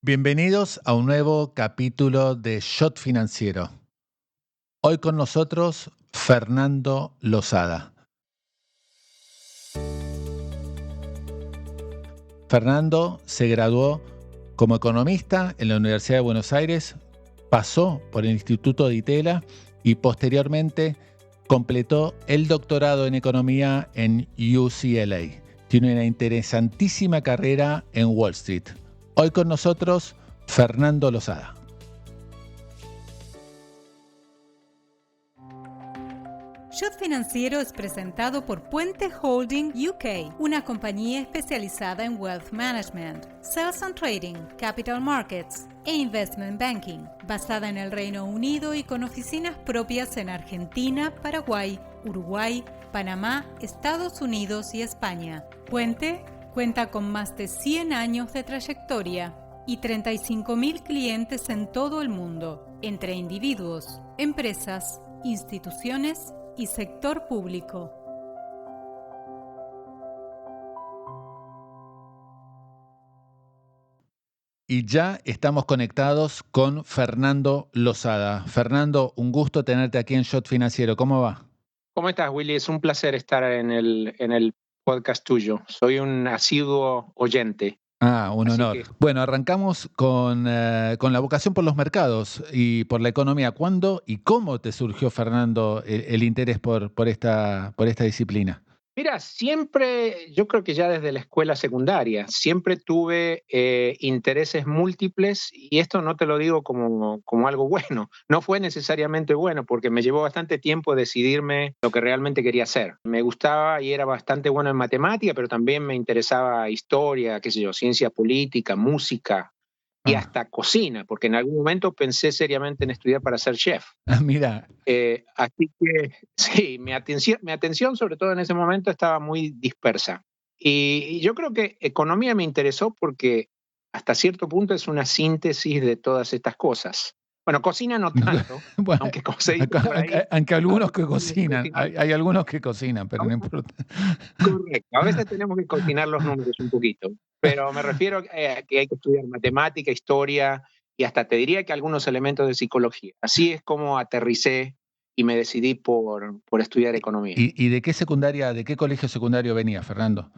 Bienvenidos a un nuevo capítulo de Shot Financiero. Hoy con nosotros Fernando Lozada. Fernando se graduó como economista en la Universidad de Buenos Aires, pasó por el Instituto de Itela y posteriormente completó el doctorado en economía en UCLA. Tiene una interesantísima carrera en Wall Street. Hoy con nosotros Fernando Lozada. Shot Financiero es presentado por Puente Holding UK, una compañía especializada en Wealth Management, Sales and Trading, Capital Markets e Investment Banking, basada en el Reino Unido y con oficinas propias en Argentina, Paraguay, Uruguay, Panamá, Estados Unidos y España. Puente cuenta con más de 100 años de trayectoria y 35.000 clientes en todo el mundo, entre individuos, empresas, instituciones y sector público. Y ya estamos conectados con Fernando Lozada. Fernando, un gusto tenerte aquí en Shot Financiero. ¿Cómo va? ¿Cómo estás, Willy? Es un placer estar en el podcast tuyo. Soy un asiduo oyente. Un Así honor. que, Bueno, arrancamos con la vocación por los mercados y por la economía. ¿Cuándo y cómo te surgió, Fernando, el interés por esta disciplina? mira, siempre, yo creo que ya desde la escuela secundaria, siempre tuve intereses múltiples y esto no te lo digo como algo bueno. No fue necesariamente bueno porque me llevó bastante tiempo decidirme lo que realmente quería hacer. Me gustaba y era bastante bueno en matemática, pero también me interesaba historia, qué sé yo, ciencia política, música y Ah, hasta cocina, porque en algún momento pensé seriamente en estudiar para ser chef. mira. Así que sí, mi atención sobre todo en ese momento estaba muy dispersa. Y yo creo que economía me interesó porque hasta cierto punto es una síntesis de todas estas cosas. Bueno, cocina no tanto, Bueno, aunque como se dice por ahí, aunque a algunos veces que tenemos que cocinan, cocinar. hay algunos que cocinan, pero no importa. Correcto, a veces tenemos que cocinar los números un poquito, pero me refiero a que hay que estudiar matemática, historia y hasta te diría que algunos elementos de psicología. Así es como aterricé y me decidí por estudiar economía. ¿Y de qué secundaria, de qué colegio secundario venía, Fernando?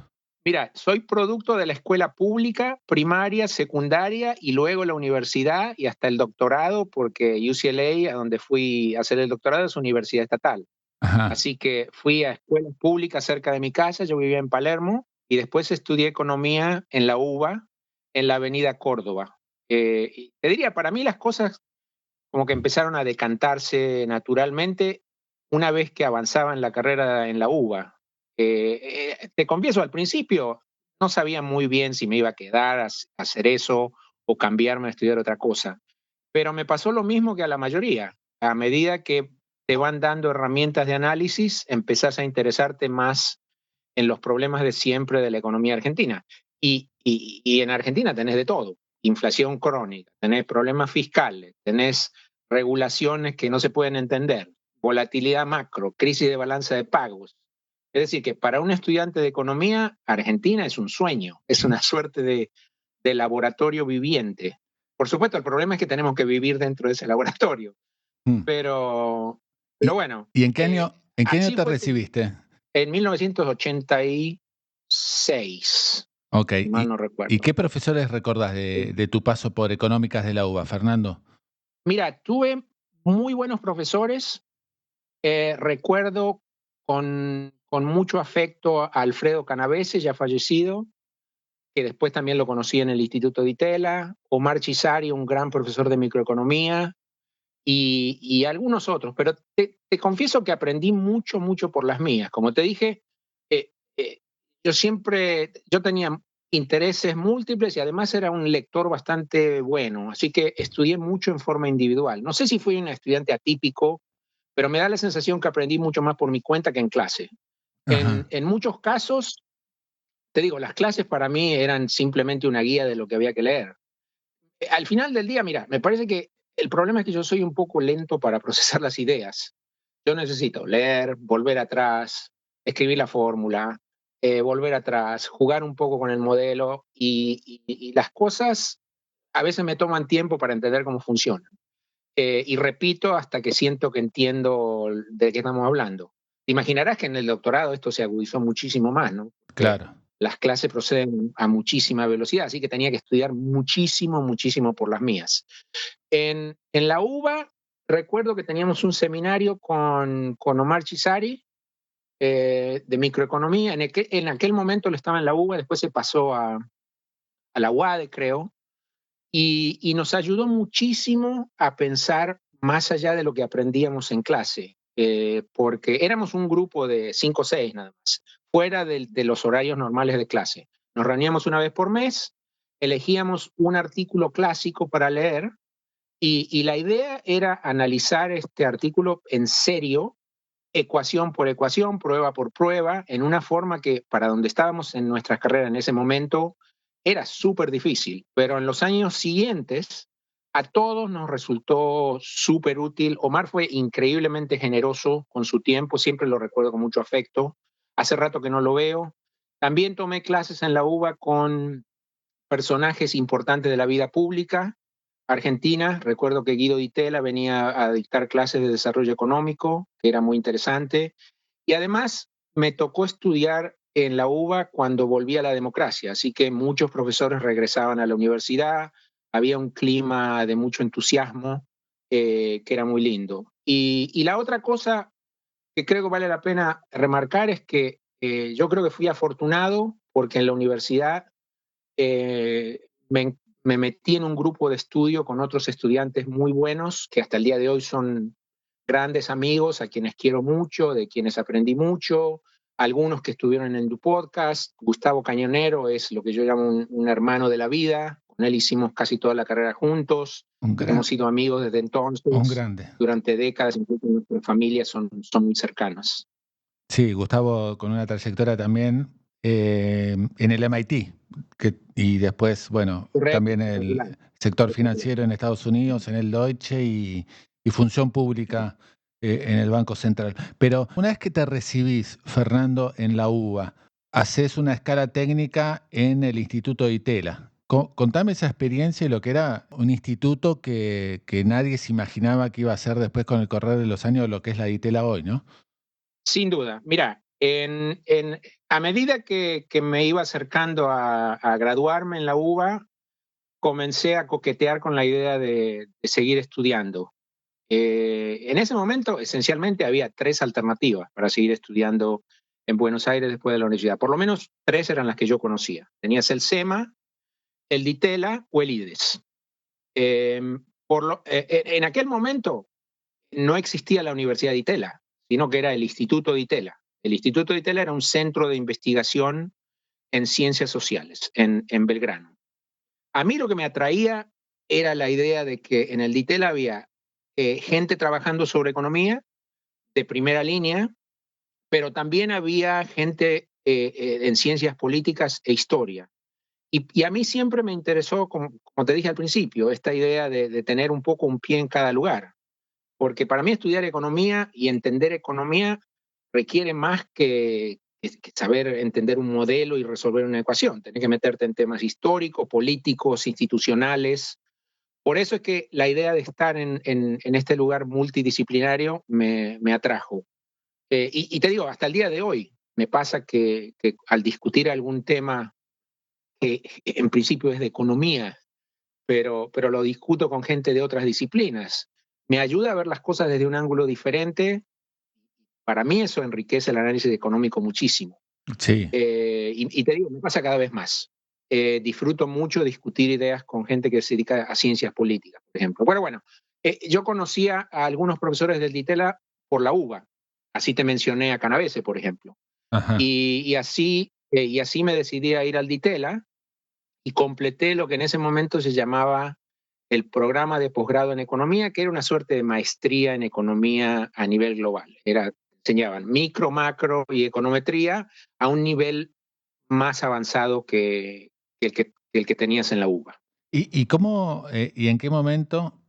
Mira, soy producto de la escuela pública, primaria, secundaria y luego la universidad y hasta el doctorado, porque UCLA, a donde fui a hacer el doctorado, es universidad estatal. Ajá. Así que fui a escuelas públicas cerca de mi casa, yo vivía en Palermo, y después estudié economía en la UBA, en la avenida Córdoba. Y te diría, para mí las cosas como que empezaron a decantarse naturalmente una vez que avanzaba en la carrera en la UBA. Te confieso, al principio no sabía muy bien si me iba a quedar a hacer eso o cambiarme a estudiar otra cosa, pero me pasó lo mismo que a la mayoría. A medida que te van dando herramientas de análisis, empezás a interesarte más en los problemas de siempre de la economía argentina. Y en Argentina tenés de todo, inflación crónica, tenés problemas fiscales, tenés regulaciones que no se pueden entender, volatilidad macro, crisis de balanza de pagos. Es decir, que para un estudiante de economía, Argentina es un sueño, es una suerte de laboratorio viviente. Por supuesto, el problema es que tenemos que vivir dentro de ese laboratorio, Mm. pero, ¿Y, pero bueno, y en qué año así te fue que recibiste? en 1986, Ok, si mal no ¿y recuerdo. qué profesores recordás de tu paso por Económicas de la UBA, Fernando? Mira, tuve muy buenos profesores. Recuerdo con mucho afecto a Alfredo Canavese, ya fallecido, que después también lo conocí en el Instituto de Itela, Omar Chisari, un gran profesor de microeconomía, y algunos otros. Pero te confieso que aprendí mucho, mucho por las mías. Como te dije, eh, eh, yo tenía intereses múltiples y además era un lector bastante bueno, así que estudié mucho en forma individual. No sé si fui un estudiante atípico, pero me da la sensación que aprendí mucho más por mi cuenta que en clase. En, Ajá. en muchos casos, te digo, las clases para mí eran simplemente una guía de lo que había que leer. Al final del día, mira, me parece que el problema es que yo soy un poco lento para procesar las ideas. Yo necesito leer, volver atrás, escribir la fórmula, volver atrás, jugar un poco con el modelo y las cosas a veces me toman tiempo para entender cómo funcionan. Y repito hasta que siento que entiendo de qué estamos hablando. Te imaginarás que en el doctorado esto se agudizó muchísimo más, ¿no? Porque Claro. las clases proceden a muchísima velocidad, así que tenía que estudiar muchísimo, muchísimo por las mías. En la UBA recuerdo que teníamos un seminario con Omar Chisari de microeconomía. En aquel momento él estaba en la UBA, después se pasó a la UADE, creo, y nos ayudó muchísimo a pensar más allá de lo que aprendíamos en clase, porque éramos un grupo de 5 o 6 nada más, fuera de los horarios normales de clase. Nos reuníamos una vez por mes, elegíamos un artículo clásico para leer y la idea era analizar este artículo en serio, ecuación por ecuación, prueba por prueba, en una forma que para donde estábamos en nuestras carreras en ese momento era súper difícil, pero en los años siguientes a todos nos resultó súper útil. Omar fue increíblemente generoso con su tiempo, siempre lo recuerdo con mucho afecto. Hace rato que no lo veo. También tomé clases en la UBA con personajes importantes de la vida pública argentina. Recuerdo que Guido Di Tella venía a dictar clases de desarrollo económico, que era muy interesante. Y además me tocó estudiar en la UBA cuando volví a la democracia, así que muchos profesores regresaban a la universidad, había un clima de mucho entusiasmo que era muy lindo. Y la otra cosa que creo que vale la pena remarcar es que yo creo que fui afortunado porque en la universidad me metí en un grupo de estudio con otros estudiantes muy buenos que hasta el día de hoy son grandes amigos a quienes quiero mucho, de quienes aprendí mucho, algunos que estuvieron en tu podcast. Gustavo Cañonero es lo que yo llamo un hermano de la vida, con él hicimos casi toda la carrera juntos, hemos sido amigos desde Un entonces, grande. durante décadas, incluso nuestras familias son muy cercanas. Sí, Gustavo con una trayectoria también en el MIT y después, bueno, Correcto, también el sector financiero en Estados Unidos, en el Deutsche y función pública en el Banco Central. Pero una vez que te recibís, Fernando, en la UBA, haces una escala técnica en el Instituto de Itela. Contame esa experiencia y lo que era un instituto que nadie se imaginaba que iba a ser después con el correr de los años lo que es la de Itela hoy, ¿no? Sin duda. Mira, a medida que me iba acercando a graduarme en la UBA, comencé a coquetear con la idea de seguir estudiando. En ese momento, esencialmente, había 3 alternativas para seguir estudiando en Buenos Aires después de la universidad. Por lo menos 3 eran las que yo conocía. Tenías el SEMA, el DITELA o el IDES. En aquel momento no existía la Universidad de Itela, sino que era el Instituto de Itela. El Instituto de Itela era un centro de investigación en ciencias sociales en Belgrano. A mí lo que me atraía era la idea de que en el DITEL había gente trabajando sobre economía de primera línea, pero también había gente en ciencias políticas e historia. Y a mí siempre me interesó, como te dije al principio, esta idea de tener un poco un pie en cada lugar. Porque para mí estudiar economía y entender economía requiere más que saber entender un modelo y resolver una ecuación. Tenés que meterte en temas históricos, políticos, institucionales. Por eso es que la idea de estar en este lugar multidisciplinario me atrajo. Y te digo, hasta el día de hoy me pasa que al discutir algún tema que en principio es de economía, pero lo discuto con gente de otras disciplinas, me ayuda a ver las cosas desde un ángulo diferente. Para mí eso enriquece el análisis económico muchísimo. Sí. Y te digo, me pasa cada vez más. Disfruto mucho discutir ideas con gente que se dedica a ciencias políticas, por ejemplo. Bueno, yo conocía a algunos profesores del DITELA por la UBA. Así te mencioné a Canavese, por ejemplo. Ajá. Y así me decidí a ir al DITELA y completé lo que en ese momento se llamaba el programa de posgrado en economía, que era una suerte de maestría en economía a nivel global. Enseñaban micro, macro y econometría a un nivel más avanzado que el que tenías en la UBA. ¿Y cómo y en qué momento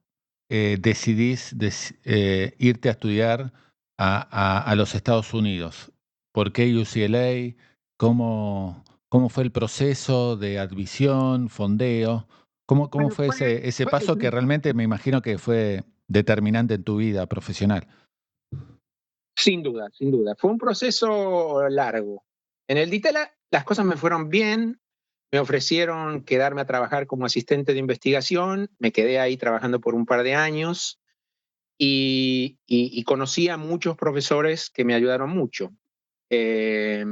decidís irte a estudiar a los Estados Unidos? ¿Por qué UCLA? ¿Cómo fue el proceso de admisión, fondeo? ¿Cómo Bueno, fue ese paso que realmente me imagino que fue determinante en tu vida profesional? sin duda, sin duda. Fue un proceso largo. En el Ditela las cosas me fueron bien. Me ofrecieron quedarme a trabajar como asistente de investigación. Me quedé ahí trabajando por un par de años y conocí a muchos profesores que me ayudaron mucho. Eh,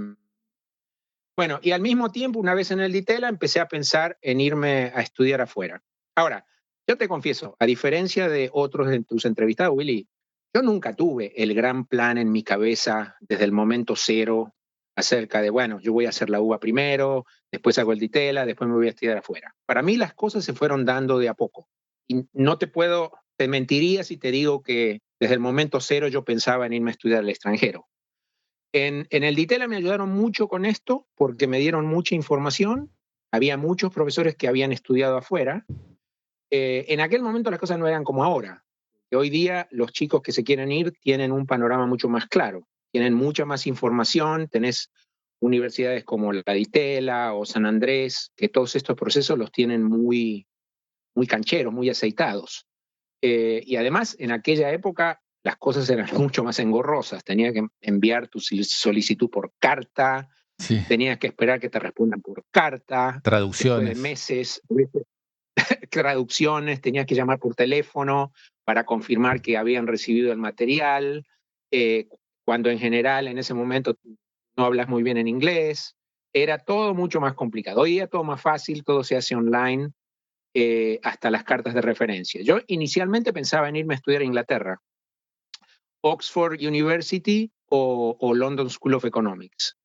bueno, y al mismo tiempo, una vez en el Ditela, empecé a pensar en irme a estudiar afuera. Ahora, yo te confieso, a diferencia de otros de tus entrevistados, Willy, yo nunca tuve el gran plan en mi cabeza desde el momento cero acerca de, bueno, yo voy a hacer la UBA primero, después hago el Ditela, después me voy a estudiar afuera. Para mí las cosas se fueron dando de a poco. Y no te mentiría si te digo que desde el momento cero yo pensaba en irme a estudiar al extranjero. En el Ditela me ayudaron mucho con esto porque me dieron mucha información. Había muchos profesores que habían estudiado afuera. En aquel momento las cosas no eran como ahora. Hoy día los chicos que se quieren ir tienen un panorama mucho más claro, tienen mucha más información, tenés universidades como la Ditela o San Andrés, que todos estos procesos los tienen muy cancheros, muy aceitados. Y además, en aquella época, las cosas eran mucho más engorrosas. Tenías que enviar tu solicitud por carta, Sí, tenías que esperar que te respondan por carta, después de traducciones. meses, traducciones, tenías que llamar por teléfono para confirmar que habían recibido el material, eh, cuando en general en ese momento no hablas muy bien en inglés. Era todo mucho más complicado. Hoy día todo más fácil, todo se hace online, hasta las cartas de referencia. Yo inicialmente pensaba en irme a estudiar a Inglaterra, Oxford University o London School of Economics.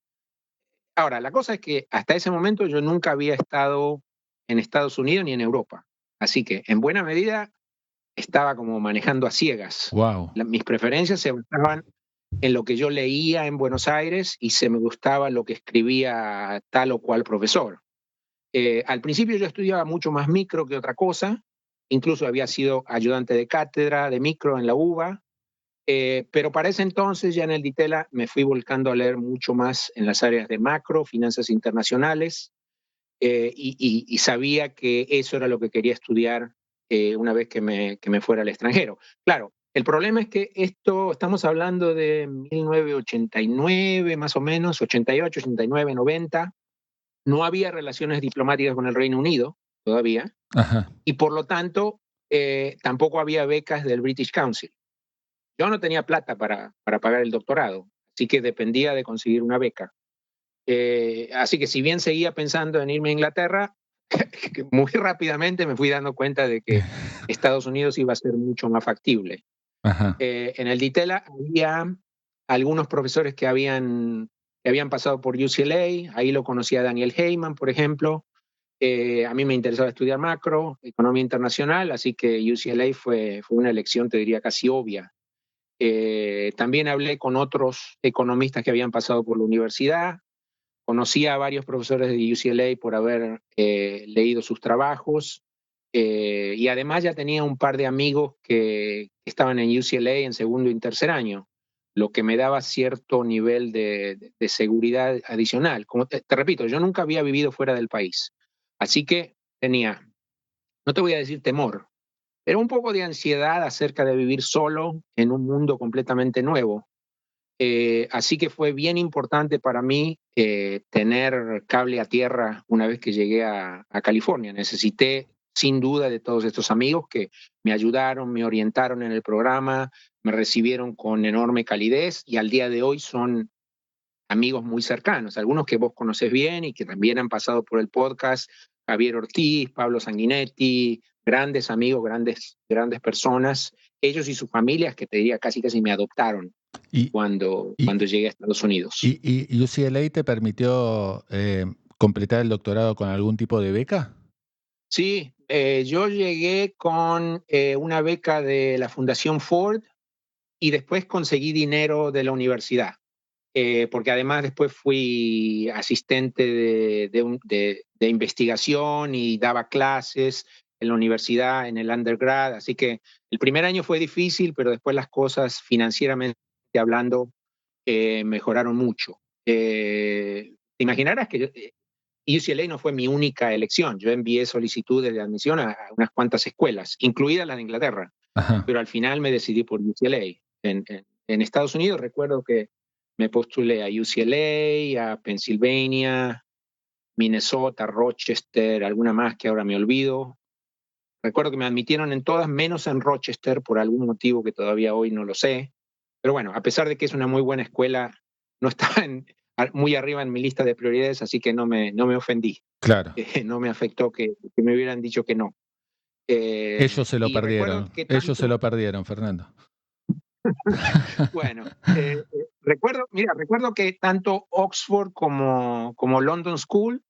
Ahora, la cosa es que hasta ese momento yo nunca había estado en Estados Unidos ni en Europa. Así que en buena medida estaba como manejando a ciegas. Wow. Mis preferencias se basaban en lo que yo leía en Buenos Aires y se me gustaba lo que escribía tal o cual profesor. Al principio yo estudiaba mucho más micro que otra cosa, incluso había sido ayudante de cátedra de micro en la UBA, pero para ese entonces ya en el Ditela me fui volcando a leer mucho más en las áreas de macro, finanzas internacionales, y sabía que eso era lo que quería estudiar una vez que me fuera al extranjero. Claro, el problema es que esto, estamos hablando de 1989 más o menos, 88, 89, 90. No había relaciones diplomáticas con el Reino Unido todavía, Ajá. y por lo tanto tampoco había becas del British Council. Yo no tenía plata para pagar el doctorado, así que dependía de conseguir una beca. Así que si bien seguía pensando en irme a Inglaterra, muy rápidamente me fui dando cuenta de que Estados Unidos iba a ser mucho más factible. Ajá. En el Ditela había algunos profesores que habían pasado por UCLA, ahí lo conocía Daniel Heyman, por ejemplo. A mí me interesaba estudiar macro, economía internacional, así que UCLA fue una elección, te diría, casi obvia. También hablé con otros economistas que habían pasado por la universidad, conocí a varios profesores de UCLA por haber leído sus trabajos, y además ya tenía un par de amigos que estaban en UCLA en segundo y tercer año, lo que me daba cierto nivel de seguridad adicional. Como te repito, yo nunca había vivido fuera del país, así que tenía, no te voy a decir temor, pero un poco de ansiedad acerca de vivir solo en un mundo completamente nuevo. Así que fue bien importante para mí tener cable a tierra una vez que llegué a California. Necesité sin duda de todos estos amigos que me ayudaron, me orientaron en el programa, me recibieron con enorme calidez y al día de hoy son amigos muy cercanos, algunos que vos conocés bien y que también han pasado por el podcast: Javier Ortiz, Pablo Sanguinetti, grandes amigos, grandes personas, ellos y sus familias que te diría casi casi me adoptaron ¿Y, cuando y, llegué a Estados Unidos. y UCLA te permitió completar el doctorado con algún tipo de beca? Sí, yo llegué con una beca de la Fundación Ford y después conseguí dinero de la universidad. Porque además después fui asistente de investigación y daba clases en la universidad, en el undergrad, así que el primer año fue difícil, pero después las cosas financieramente hablando mejoraron mucho. Te imaginarás que UCLA no fue mi única elección. Yo envié solicitudes de admisión a unas cuantas escuelas, incluidas las de Inglaterra, pero al final me decidí por UCLA. En Estados Unidos recuerdo que me postulé a UCLA, a Pennsylvania, Minnesota, Rochester, alguna más que ahora me olvido. Recuerdo que me admitieron en todas, menos en Rochester, por algún motivo que todavía hoy no lo sé. Pero bueno, a pesar de que es una muy buena escuela, no está muy arriba en mi lista de prioridades, así que no me ofendí. Claro. No me afectó que me hubieran dicho que no. Ellos se lo perdieron. Ellos se lo perdieron, Fernando. Bueno, recuerdo que tanto Oxford como London School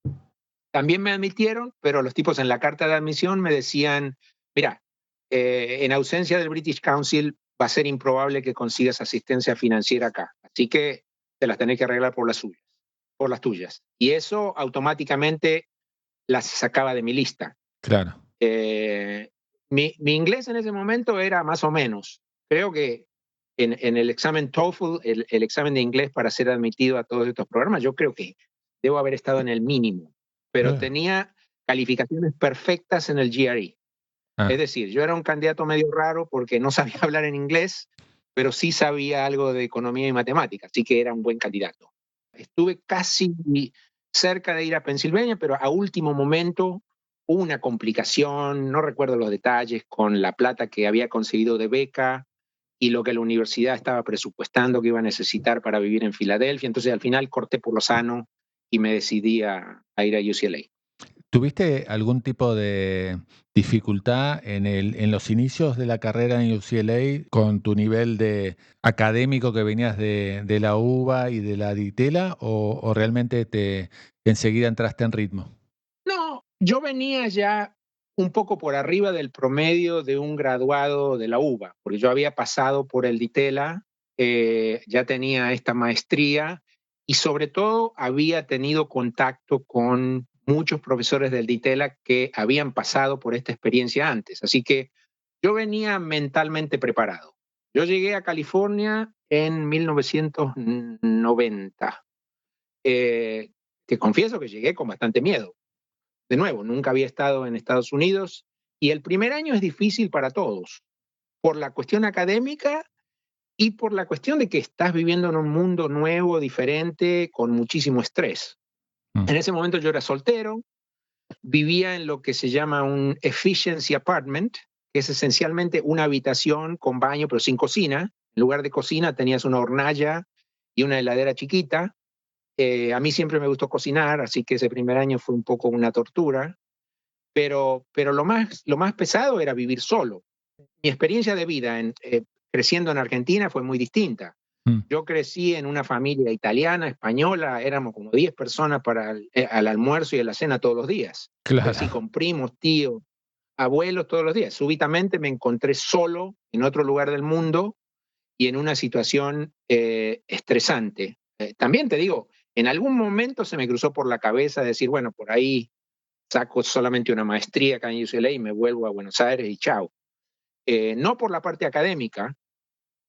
también me admitieron, pero los tipos en la carta de admisión me decían, mira, en ausencia del British Council va a ser improbable que consigas asistencia financiera acá, así que te las tenés que arreglar por las tuyas. Y eso automáticamente las sacaba de mi lista. Claro. Mi inglés en ese momento era más o menos. Creo que en el examen TOEFL, el examen de inglés para ser admitido a todos estos programas, yo creo que debo haber estado en el mínimo, pero tenía calificaciones perfectas en el GRE. Es decir, yo era un candidato medio raro porque no sabía hablar en inglés, pero sí sabía algo de economía y matemáticas, así que era un buen candidato. Estuve casi cerca de ir a Pensilvania, pero a último momento hubo una complicación, no recuerdo los detalles, con la plata que había conseguido de beca y lo que la universidad estaba presupuestando que iba a necesitar para vivir en Filadelfia. Entonces al final corté por lo sano y me decidí a ir a UCLA. ¿Tuviste algún tipo de dificultad en los inicios de la carrera en UCLA con tu nivel de académico que venías de la UBA y de la DITELA o realmente enseguida entraste en ritmo? No, yo venía ya un poco por arriba del promedio de un graduado de la UBA, porque yo había pasado por el DITELA, ya tenía esta maestría y sobre todo había tenido contacto con muchos profesores del DITELA que habían pasado por esta experiencia antes. Así que yo venía mentalmente preparado. Yo llegué a California en 1990. Te confieso que llegué con bastante miedo. De nuevo, nunca había estado en Estados Unidos y el primer año es difícil para todos, por la cuestión académica y por la cuestión de que estás viviendo en un mundo nuevo, diferente, con muchísimo estrés. En ese momento yo era soltero, vivía en lo que se llama un efficiency apartment, que es esencialmente una habitación con baño pero sin cocina. En lugar de cocina tenías una hornalla y una heladera chiquita. A mí siempre me gustó cocinar, así que ese primer año fue un poco una tortura, pero lo más pesado era vivir solo. Mi experiencia de vida creciendo en Argentina fue muy distinta. Yo crecí en una familia italiana, española, éramos como 10 personas para al almuerzo y a la cena todos los días. Claro. Así con primos, tíos, abuelos todos los días. Súbitamente me encontré solo en otro lugar del mundo y en una situación estresante. También te digo, en algún momento se me cruzó por la cabeza decir, bueno, por ahí saco solamente una maestría acá en UCLA y me vuelvo a Buenos Aires y chao. No por la parte académica,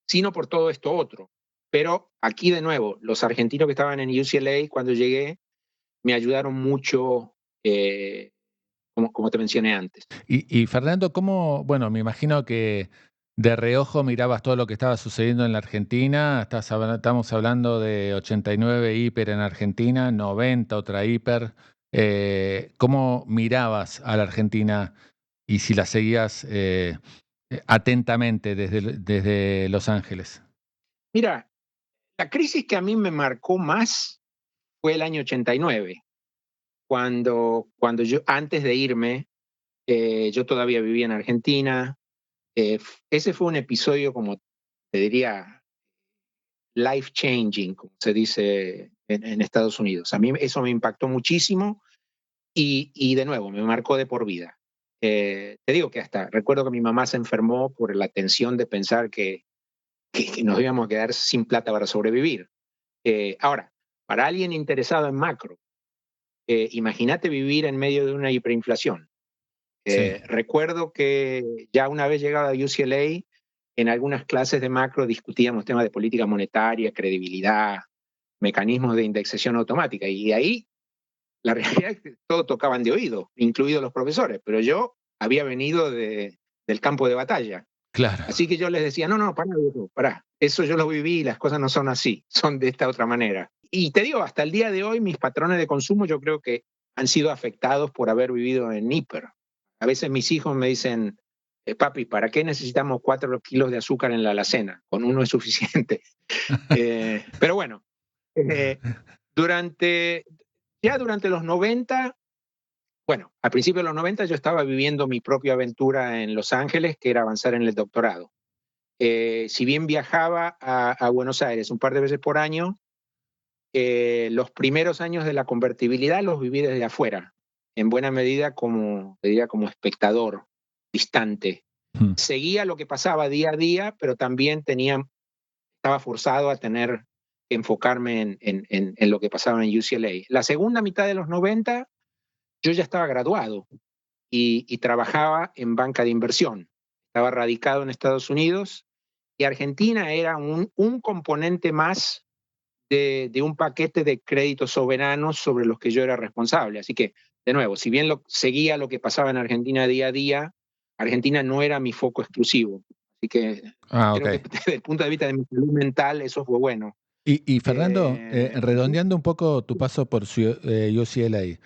sino por todo esto otro. Pero aquí de nuevo, los argentinos que estaban en UCLA cuando llegué me ayudaron mucho, como te mencioné antes. Y Fernando, bueno, me imagino que de reojo mirabas todo lo que estaba sucediendo en la Argentina, estamos hablando de 89 hiper en Argentina, 90 otra hiper. ¿Cómo mirabas a la Argentina y si la seguías atentamente desde Los Ángeles? Mira, la crisis que a mí me marcó más fue el año 89, cuando yo, antes de irme, yo todavía vivía en Argentina. Ese fue un episodio, como te diría, life changing, como se dice en Estados Unidos. A mí eso me impactó muchísimo y de nuevo, me marcó de por vida. Te digo que hasta recuerdo que mi mamá se enfermó por la tensión de pensar que nos íbamos a quedar sin plata para sobrevivir. Ahora, para alguien interesado en macro, imagínate vivir en medio de una hiperinflación. Sí. Recuerdo que ya una vez llegado a UCLA, en algunas clases de macro discutíamos temas de política monetaria, credibilidad, mecanismos de indexación automática. Y ahí la realidad es que todos tocaban de oído, incluidos los profesores, pero yo había venido del campo de batalla. Claro. Así que yo les decía, no, pará, eso yo lo viví y las cosas no son así, son de esta otra manera. Y te digo, hasta el día de hoy mis patrones de consumo yo creo que han sido afectados por haber vivido en hiper. A veces mis hijos me dicen, papi, ¿para qué necesitamos 4 kilos de azúcar en la alacena? Con uno es suficiente. Pero bueno, durante los 90, bueno, al principio de los 90 yo estaba viviendo mi propia aventura en Los Ángeles, que era avanzar en el doctorado. Si bien viajaba a Buenos Aires un par de veces por año, los primeros años de la convertibilidad los viví desde afuera, en buena medida como espectador, distante. Seguía lo que pasaba día a día, pero también estaba forzado a tener que enfocarme en lo que pasaba en UCLA. La segunda mitad de los 90, yo ya estaba graduado y trabajaba en banca de inversión. Estaba radicado en Estados Unidos y Argentina era un componente más de un paquete de créditos soberanos sobre los que yo era responsable. Así que, de nuevo, si bien seguía lo que pasaba en Argentina día a día, Argentina no era mi foco exclusivo. Así que creo que desde el punto de vista de mi salud mental eso fue bueno. Y Fernando, redondeando un poco tu paso por UCLA,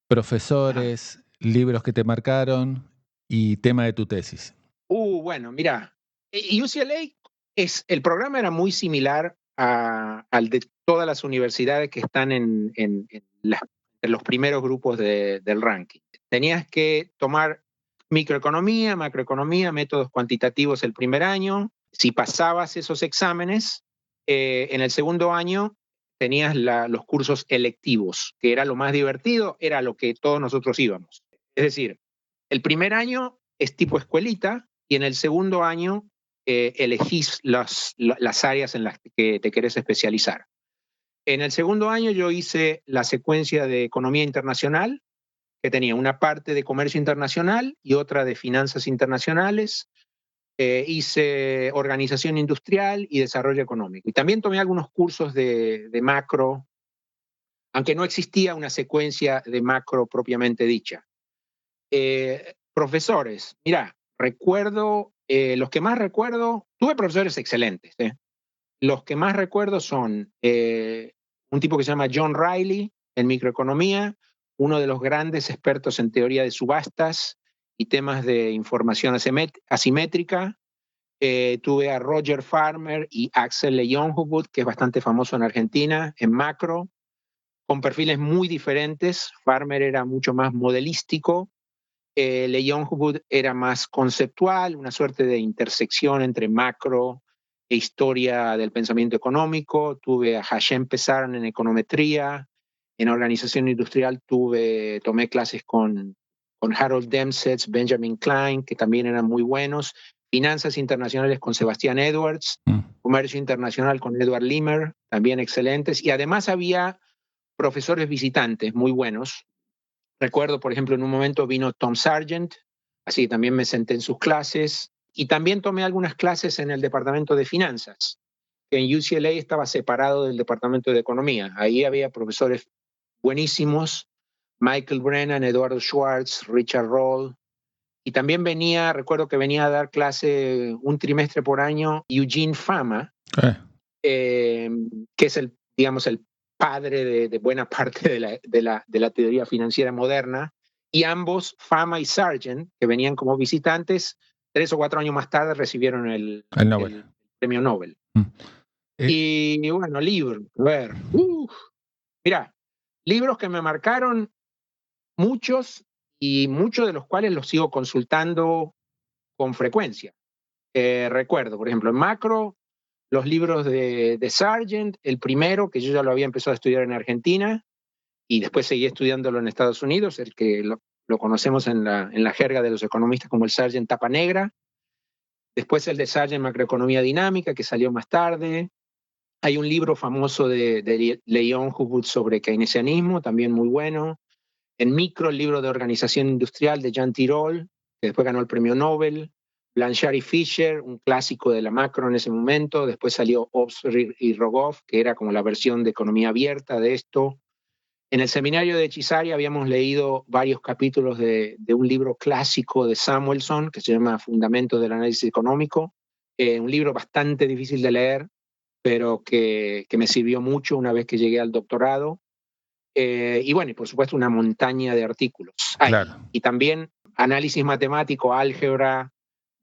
profesores, libros que te marcaron y tema de tu tesis. Bueno, mira, UCLA el programa era muy similar al de todas las universidades que están en los primeros grupos del ranking. Tenías que tomar microeconomía, macroeconomía, métodos cuantitativos el primer año. Si pasabas esos exámenes, en el segundo año tenías los cursos electivos, que era lo más divertido, era lo que todos nosotros íbamos. Es decir, el primer año es tipo escuelita y en el segundo año elegís las áreas en las que te querés especializar. En el segundo año yo hice la secuencia de economía internacional, que tenía una parte de comercio internacional y otra de finanzas internacionales. Hice organización industrial y desarrollo económico. Y también tomé algunos cursos de macro, aunque no existía una secuencia de macro propiamente dicha. Profesores, mira, los que más recuerdo, tuve profesores excelentes. Los que más recuerdo son un tipo que se llama John Riley en microeconomía, uno de los grandes expertos en teoría de subastas y temas de información asimétrica. Tuve a Roger Farmer y Axel Lejonhufvud, que es bastante famoso en Argentina, en macro, con perfiles muy diferentes. Farmer era mucho más modelístico, Lejonhufvud era más conceptual, una suerte de intersección entre macro e historia del pensamiento económico. Tuve a Hashem Pesarn en econometría. En organización industrial tomé clases con Harold Demsetz, Benjamin Klein, que también eran muy buenos. Finanzas internacionales con Sebastián Edwards. Comercio internacional con Edward Limer, también excelentes. Y además había profesores visitantes muy buenos. Recuerdo, por ejemplo, en un momento vino Tom Sargent, así que también me senté en sus clases. Y también tomé algunas clases en el departamento de finanzas, que en UCLA estaba separado del departamento de economía. Ahí había profesores buenísimos, Michael Brennan, Eduardo Schwartz, Richard Roll. Y también recuerdo que venía a dar clase un trimestre por año Eugene Fama, que es el padre de buena parte de la teoría financiera moderna, y ambos, Fama y Sargent, que venían como visitantes, 3 o 4 años más tarde recibieron el premio Nobel. Y bueno, libros, mira, libros que me marcaron, muchos, y muchos de los cuales los sigo consultando con frecuencia. Recuerdo, por ejemplo, en macro, los libros de Sargent, el primero, que yo ya lo había empezado a estudiar en Argentina, y después seguí estudiándolo en Estados Unidos, el que lo conocemos en la jerga de los economistas como el Sargent Tapa Negra. Después el de Sargent Macroeconomía Dinámica, que salió más tarde. Hay un libro famoso de Lejonhufvud sobre keynesianismo, también muy bueno. En micro, el libro de Organización Industrial de Jean Tirole, que después ganó el premio Nobel. Blanchard y Fisher, un clásico de la macro en ese momento. Después salió Obst y Rogov, que era como la versión de economía abierta de esto. En el seminario de Chisari habíamos leído varios capítulos de un libro clásico de Samuelson que se llama Fundamentos del Análisis Económico, un libro bastante difícil de leer, pero que me sirvió mucho una vez que llegué al doctorado. Y bueno, y por supuesto una montaña de artículos. Claro. Y también análisis matemático, álgebra,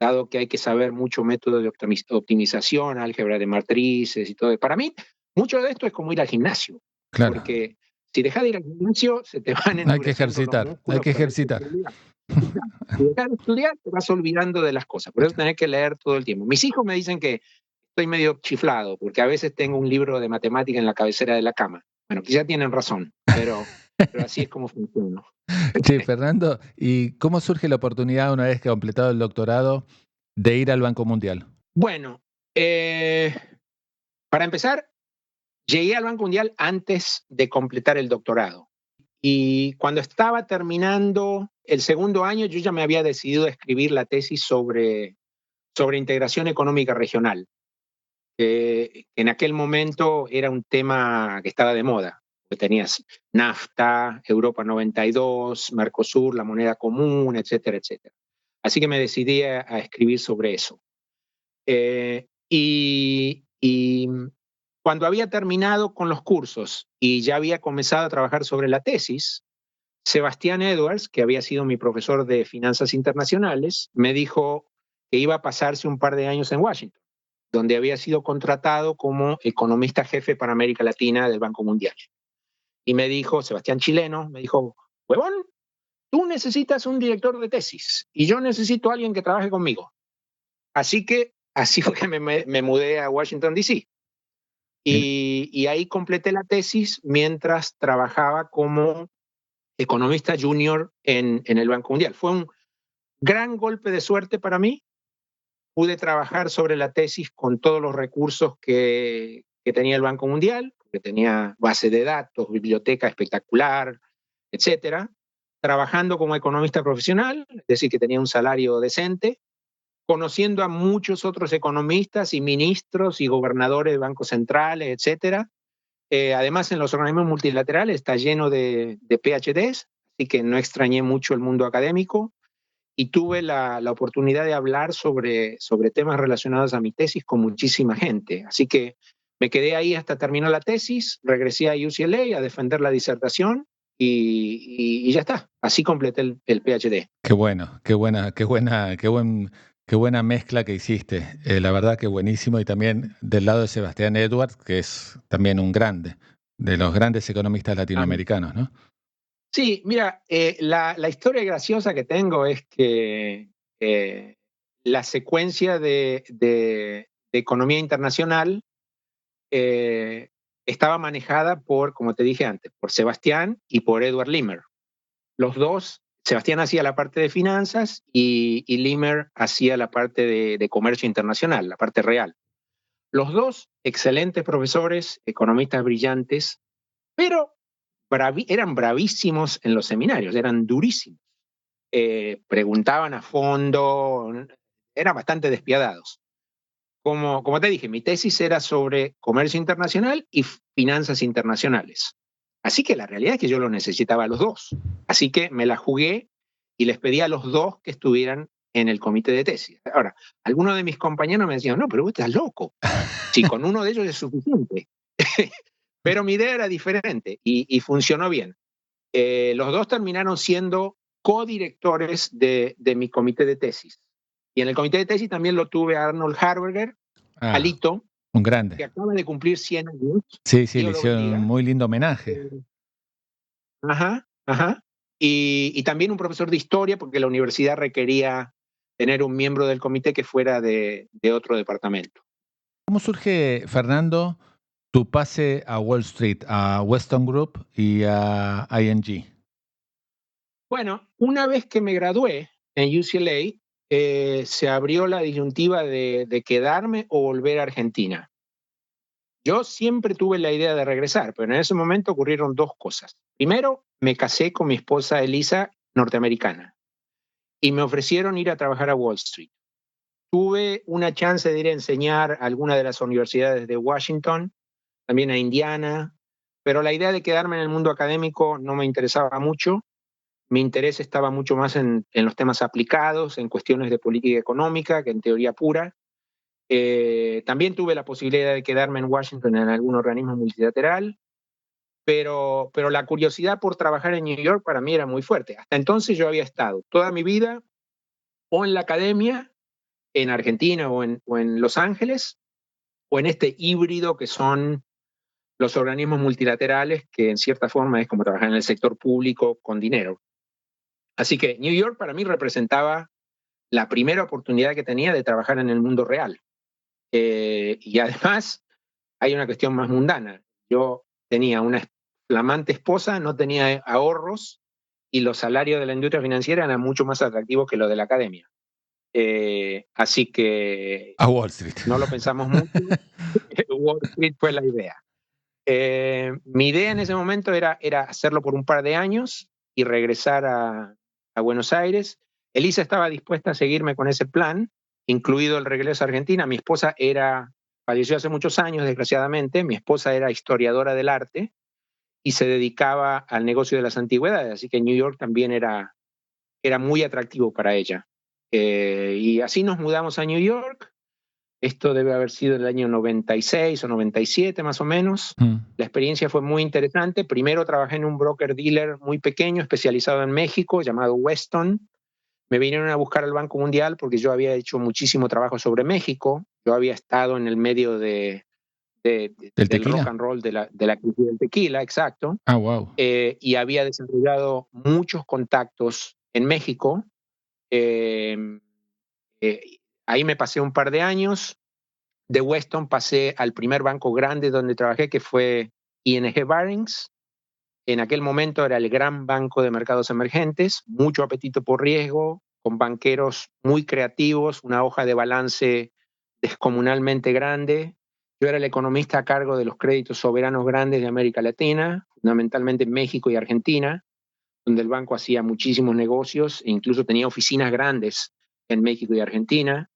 dado que hay que saber mucho método de optimización, álgebra de matrices y todo. Para mí, mucho de esto es como ir al gimnasio. Claro. Porque si dejas de ir al gimnasio, se te van endureciendo Hay que ejercitar, los músculos, hay que ejercitar. Si dejas de estudiar, te vas olvidando de las cosas. Por eso tenés que leer todo el tiempo. Mis hijos me dicen que estoy medio chiflado, porque a veces tengo un libro de matemática en la cabecera de la cama. Bueno, quizá tienen razón, pero así es como funciona. Sí, Fernando, ¿y cómo surge la oportunidad, una vez que ha completado el doctorado, de ir al Banco Mundial? Bueno, para empezar, llegué al Banco Mundial antes de completar el doctorado. Y cuando estaba terminando el segundo año, yo ya me había decidido a escribir la tesis sobre integración económica regional. En aquel momento era un tema que estaba de moda. Tenías NAFTA, Europa 92, Mercosur, la moneda común, etcétera, etcétera. Así que me decidí a escribir sobre eso. Y cuando había terminado con los cursos y ya había comenzado a trabajar sobre la tesis, Sebastián Edwards, que había sido mi profesor de finanzas internacionales, me dijo que iba a pasarse un par de años en Washington, donde había sido contratado como economista jefe para América Latina del Banco Mundial. Y me dijo, Sebastián chileno, me dijo, huevón, tú necesitas un director de tesis y yo necesito a alguien que trabaje conmigo. Así fue que me mudé a Washington, D.C. Y ahí completé la tesis mientras trabajaba como economista junior en el Banco Mundial. Fue un gran golpe de suerte para mí. Pude trabajar sobre la tesis con todos los recursos que tenía el Banco Mundial, que tenía base de datos, biblioteca espectacular, etcétera. Trabajando como economista profesional, es decir, que tenía un salario decente, conociendo a muchos otros economistas y ministros y gobernadores de bancos centrales, etcétera. Además, en los organismos multilaterales está lleno de PhDs, así que no extrañé mucho el mundo académico y tuve la oportunidad de hablar sobre temas relacionados a mi tesis con muchísima gente. Así que me quedé ahí hasta terminar la tesis, regresé a UCLA a defender la disertación y ya está. Así completé el PhD. Qué bueno, qué buena mezcla que hiciste. La verdad que buenísimo. Y también del lado de Sebastián Edwards, que es también un grande, de los grandes economistas latinoamericanos, ¿no? Sí, mira, la historia graciosa que tengo es que la secuencia de economía internacional estaba manejada por, como te dije antes, por Sebastián y por Edward Limer. Los dos, Sebastián hacía la parte de finanzas y Limer hacía la parte de comercio internacional, la parte real. Los dos, excelentes profesores, economistas brillantes, pero eran bravísimos en los seminarios, eran durísimos. Preguntaban a fondo, eran bastante despiadados. Como te dije, mi tesis era sobre comercio internacional y finanzas internacionales. Así que la realidad es que yo lo necesitaba a los dos. Así que me la jugué y les pedí a los dos que estuvieran en el comité de tesis. Ahora, algunos de mis compañeros me decían, no, pero vos estás loco. Sí, con uno de ellos es suficiente. Pero mi idea era diferente y funcionó bien. Los dos terminaron siendo codirectores de mi comité de tesis. Y en el comité de tesis también lo tuve a Arnold Harberger, Alito, un grande, que acaba de cumplir 100 años. Sí, le hicieron un muy lindo homenaje. Ajá. Y también un profesor de historia, porque la universidad requería tener un miembro del comité que fuera de otro departamento. ¿Cómo surge, Fernando, tu pase a Wall Street, a Weston Group y a ING? Bueno, una vez que me gradué en UCLA, se abrió la disyuntiva de quedarme o volver a Argentina. Yo siempre tuve la idea de regresar, pero en ese momento ocurrieron dos cosas. Primero, me casé con mi esposa Elisa, norteamericana, y me ofrecieron ir a trabajar a Wall Street. Tuve una chance de ir a enseñar a alguna de las universidades de Washington, también a Indiana, pero la idea de quedarme en el mundo académico no me interesaba mucho. Mi interés estaba mucho más en los temas aplicados, en cuestiones de política económica, que en teoría pura. También tuve la posibilidad de quedarme en Washington en algún organismo multilateral, pero la curiosidad por trabajar en New York para mí era muy fuerte. Hasta entonces yo había estado toda mi vida o en la academia, en Argentina o en Los Ángeles, o en este híbrido que son los organismos multilaterales, que en cierta forma es como trabajar en el sector público con dinero. Así que New York para mí representaba la primera oportunidad que tenía de trabajar en el mundo real. Y además hay una cuestión más mundana. Yo tenía una flamante esposa, no tenía ahorros y los salarios de la industria financiera eran mucho más atractivos que los de la academia. Así que A Wall Street. no lo pensamos mucho. Wall Street fue la idea. Mi idea en ese momento era hacerlo por un par de años y regresar a Buenos Aires. Elisa estaba dispuesta a seguirme con ese plan, incluido el regreso a Argentina. Mi esposa falleció hace muchos años, desgraciadamente. Mi esposa era historiadora del arte y se dedicaba al negocio de las antigüedades, así que New York también era muy atractivo para ella. Y así nos mudamos a New York. Esto debe haber sido el año 96 o 97 más o menos. La experiencia fue muy interesante. Primero trabajé en un broker-dealer muy pequeño, especializado en México, llamado Weston. Me vinieron a buscar al Banco Mundial porque yo había hecho muchísimo trabajo sobre México. Yo había estado en el medio del rock and roll, de la crisis del tequila, exacto. Ah, wow. Y había desarrollado muchos contactos en México. Ahí me pasé un par de años. De Weston pasé al primer banco grande donde trabajé, que fue ING Barings. En aquel momento era el gran banco de mercados emergentes, mucho apetito por riesgo, con banqueros muy creativos, una hoja de balance descomunalmente grande. Yo era el economista a cargo de los créditos soberanos grandes de América Latina, fundamentalmente México y Argentina, donde el banco hacía muchísimos negocios e incluso tenía oficinas grandes en México y Argentina.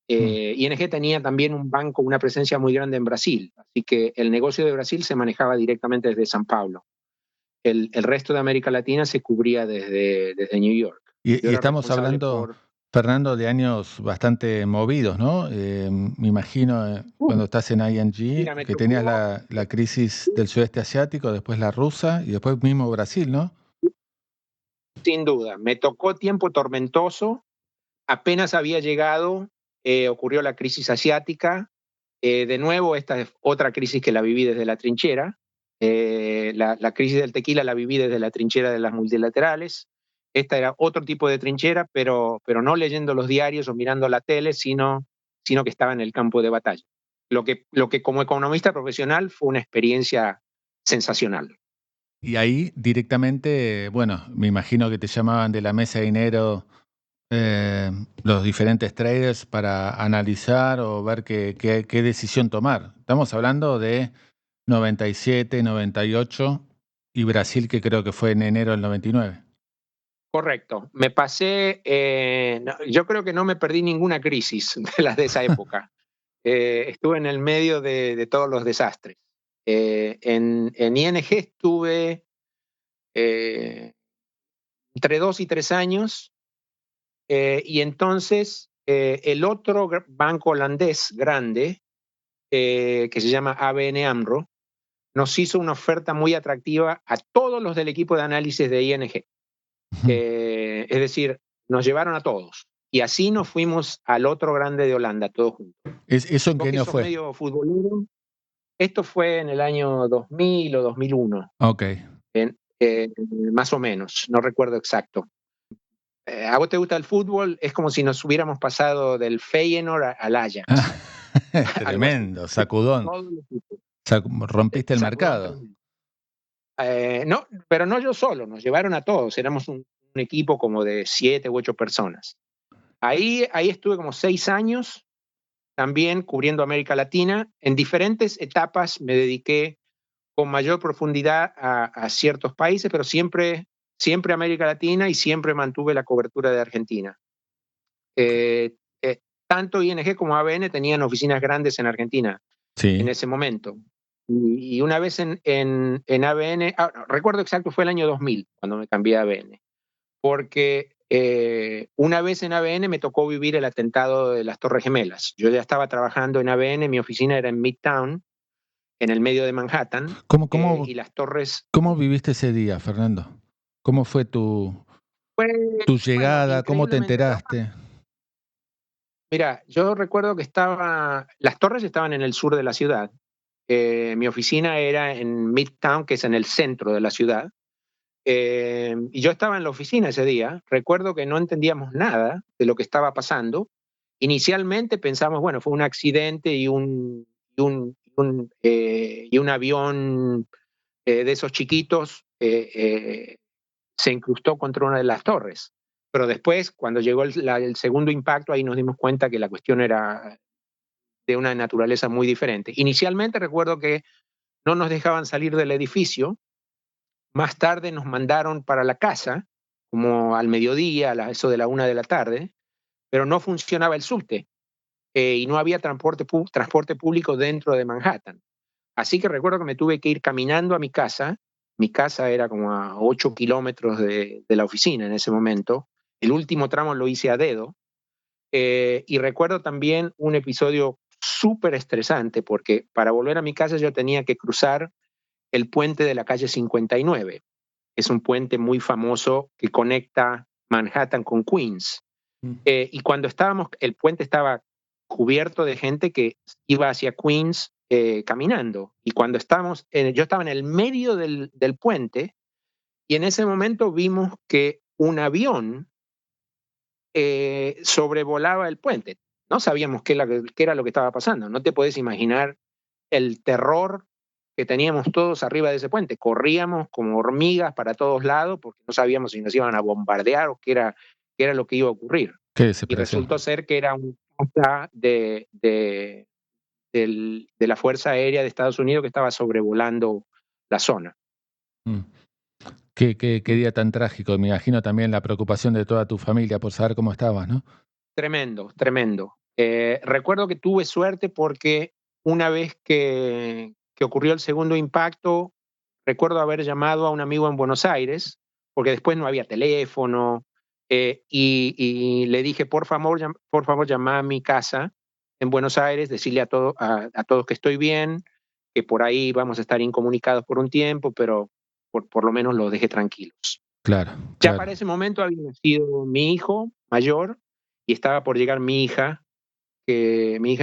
ING tenía también un banco, una presencia muy grande en Brasil, así que el negocio de Brasil se manejaba directamente desde San Paulo. El resto de América Latina se cubría desde New York. Y estamos hablando, Fernando, de años bastante movidos, ¿no? Me imagino cuando estás en ING, que tenías la crisis del sudeste asiático, después la rusa y después mismo Brasil, ¿no? Sin duda, me tocó tiempo tormentoso. Apenas había llegado, ocurrió la crisis asiática. De nuevo, esta es otra crisis que la viví desde la trinchera. La crisis del tequila la viví desde la trinchera de las multilaterales. Esta era otro tipo de trinchera, pero no leyendo los diarios o mirando la tele, sino que estaba en el campo de batalla. Lo que como economista profesional fue una experiencia sensacional. Y ahí directamente, bueno, me imagino que te llamaban de la mesa de dinero los diferentes traders para analizar o ver qué decisión tomar. Estamos hablando de 97, 98 y Brasil, que creo que fue en enero del 99. Correcto. Me pasé, yo creo que no me perdí ninguna crisis de las de esa época. Estuve en el medio de todos los desastres. En ING estuve entre 2 y 3 años, y entonces el otro banco holandés grande, que se llama ABN AMRO, nos hizo una oferta muy atractiva a todos los del equipo de análisis de ING. Es decir, nos llevaron a todos. Y así nos fuimos al otro grande de Holanda, todos juntos. ¿Eso en qué año fue? Medio futbolero. Esto fue en el año 2000 o 2001. Ok. Más o menos, no recuerdo exacto. ¿A vos te gusta el fútbol? Es como si nos hubiéramos pasado del Feyenoord al Ajax. Tremendo, sacudón. Rompiste el mercado. No, pero no yo solo, nos llevaron a todos, éramos un equipo como de 7 u 8 personas. Ahí estuve como 6 años, también cubriendo América Latina. En diferentes etapas me dediqué con mayor profundidad a ciertos países, pero siempre América Latina, y siempre mantuve la cobertura de Argentina. Tanto ING como ABN tenían oficinas grandes en Argentina en ese momento. Y una vez en ABN, recuerdo exacto, fue el año 2000 cuando me cambié a ABN, porque una vez en ABN me tocó vivir el atentado de las Torres Gemelas. Yo ya estaba trabajando en ABN, mi oficina era en Midtown, en el medio de Manhattan, y las torres... ¿Cómo viviste ese día, Fernando? ¿Cómo fue tu Fue, bueno, llegada? ¿Cómo te increíblemente enteraste? Mira, yo recuerdo que las torres estaban en el sur de la ciudad. Mi oficina era en Midtown, que es en el centro de la ciudad. Y yo estaba en la oficina ese día. Recuerdo que no entendíamos nada de lo que estaba pasando. Inicialmente pensamos, bueno, fue un accidente y un avión de esos chiquitos se incrustó contra una de las torres. Pero después, cuando llegó el segundo impacto, ahí nos dimos cuenta que la cuestión era de una naturaleza muy diferente. Inicialmente recuerdo que no nos dejaban salir del edificio. Más tarde nos mandaron para la casa, como al mediodía, eso de la 1 de la tarde, pero no funcionaba el subte y no había transporte público dentro de Manhattan. Así que recuerdo que me tuve que ir caminando a mi casa. Mi casa era como a 8 kilómetros de la oficina en ese momento. El último tramo lo hice a dedo. Y recuerdo también un episodio súper estresante porque para volver a mi casa yo tenía que cruzar el puente de la calle 59. Es un puente muy famoso que conecta Manhattan con Queens. Y cuando el puente estaba cubierto de gente que iba hacia Queens caminando. Y cuando yo estaba en el medio del puente y en ese momento vimos que un avión sobrevolaba el puente. No sabíamos qué era lo que estaba pasando. No te podés imaginar el terror que teníamos todos arriba de ese puente. Corríamos como hormigas para todos lados porque no sabíamos si nos iban a bombardear o qué era lo que iba a ocurrir. Qué Y desesperación. resultó ser que era un caza de la Fuerza Aérea de Estados Unidos que estaba sobrevolando la zona. Mm. Qué día tan trágico. Me imagino también la preocupación de toda tu familia por saber cómo estabas, ¿no? Tremendo, tremendo. Recuerdo que tuve suerte porque una vez que ocurrió el segundo impacto, recuerdo haber llamado a un amigo en Buenos Aires, porque después no había teléfono, y le dije, por favor, llama a mi casa en Buenos Aires, decirle a todos que estoy bien, que por ahí vamos a estar incomunicados por un tiempo, pero por lo menos los dejé tranquilos. Claro, Ya claro. para ese momento había nacido mi hijo mayor y estaba por llegar mi hija, que mi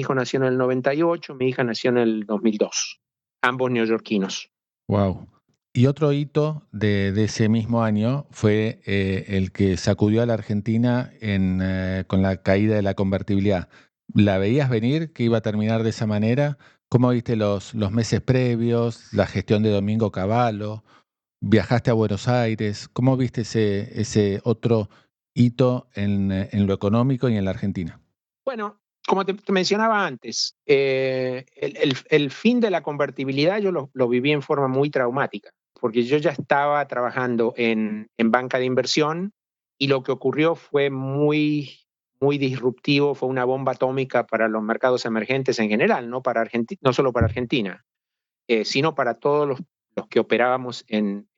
hijo nació en el 98, mi hija nació en el 2002, ambos neoyorquinos. Wow. Y otro hito de ese mismo año fue el que sacudió a la Argentina con la caída de la convertibilidad. ¿La veías venir que iba a terminar de esa manera? ¿Cómo viste los meses previos, la gestión de Domingo Cavallo? ¿Viajaste a Buenos Aires? ¿Cómo viste ese otro hito en lo económico y en la Argentina? Bueno, como te mencionaba antes, el fin de la convertibilidad yo lo viví en forma muy traumática, porque yo ya estaba trabajando en banca de inversión y lo que ocurrió fue muy disruptivo, fue una bomba atómica para los mercados emergentes en general, no solo para Argentina, sino para todos los que operábamos en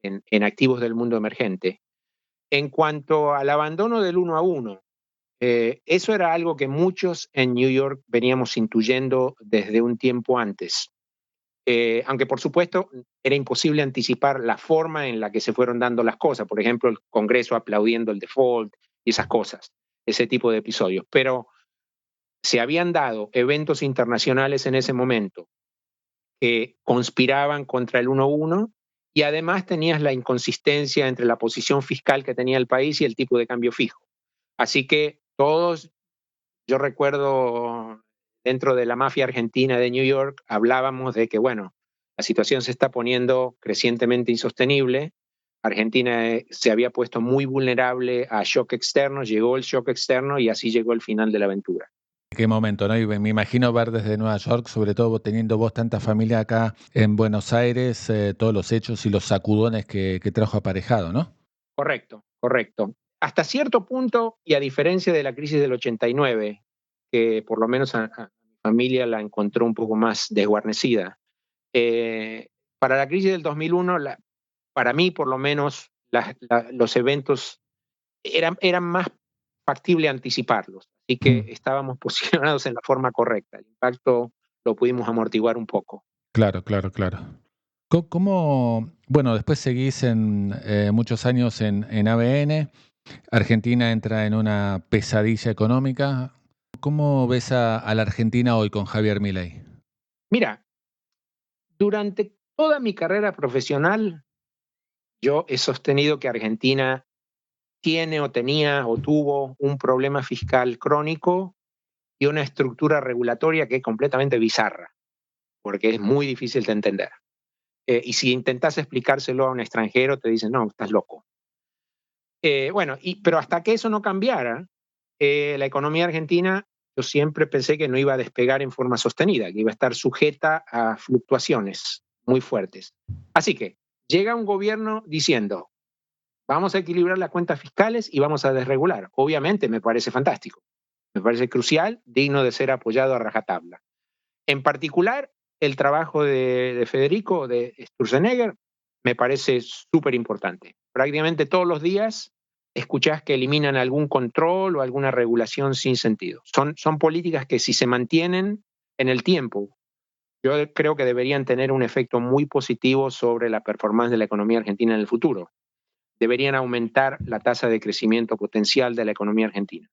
activos del mundo emergente. En cuanto al abandono del 1 a 1, eso era algo que muchos en New York veníamos intuyendo desde un tiempo antes. Aunque por supuesto era imposible anticipar la forma en la que se fueron dando las cosas, por ejemplo, el Congreso aplaudiendo el default y esas cosas, ese tipo de episodios. Pero se habían dado eventos internacionales en ese momento que conspiraban contra el 1 a 1 y además tenías la inconsistencia entre la posición fiscal que tenía el país y el tipo de cambio fijo. Así que yo recuerdo dentro de la mafia argentina de New York, hablábamos de que, bueno, la situación se está poniendo crecientemente insostenible. Argentina se había puesto muy vulnerable a shock externo, llegó el shock externo y así llegó el final de la aventura. Qué momento, ¿no? Y me imagino ver desde Nueva York, sobre todo teniendo vos tanta familia acá en Buenos Aires, todos los hechos y los sacudones que trajo aparejado, ¿no? Correcto, correcto. Hasta cierto punto, y a diferencia de la crisis del 89, que por lo menos a mi familia la encontró un poco más desguarnecida, Para la crisis del 2001, para mí por lo menos, los eventos eran más factible anticiparlos. Así que estábamos posicionados en la forma correcta. El impacto lo pudimos amortiguar un poco. Claro, claro, claro. ¿Cómo, bueno, después seguís muchos años en ABN, Argentina entra en una pesadilla económica? ¿Cómo ves a la Argentina hoy con Javier Milei? Mira, durante toda mi carrera profesional, yo he sostenido que Argentina tiene o tenía o tuvo un problema fiscal crónico y una estructura regulatoria que es completamente bizarra, porque es muy difícil de entender. Y si intentas explicárselo a un extranjero, te dicen, no, estás loco. Bueno, pero hasta que eso no cambiara, la economía argentina, yo siempre pensé que no iba a despegar en forma sostenida, que iba a estar sujeta a fluctuaciones muy fuertes. Así que llega un gobierno diciendo, vamos a equilibrar las cuentas fiscales y vamos a desregular. Obviamente me parece fantástico, me parece crucial, digno de ser apoyado a rajatabla. En particular, el trabajo de Federico, de Sturzenegger, me parece súper importante. Prácticamente todos los días escuchás que eliminan algún control o alguna regulación sin sentido. Son políticas que si se mantienen en el tiempo, yo creo que deberían tener un efecto muy positivo sobre la performance de la economía argentina en el futuro. Deberían aumentar la tasa de crecimiento potencial de la economía argentina.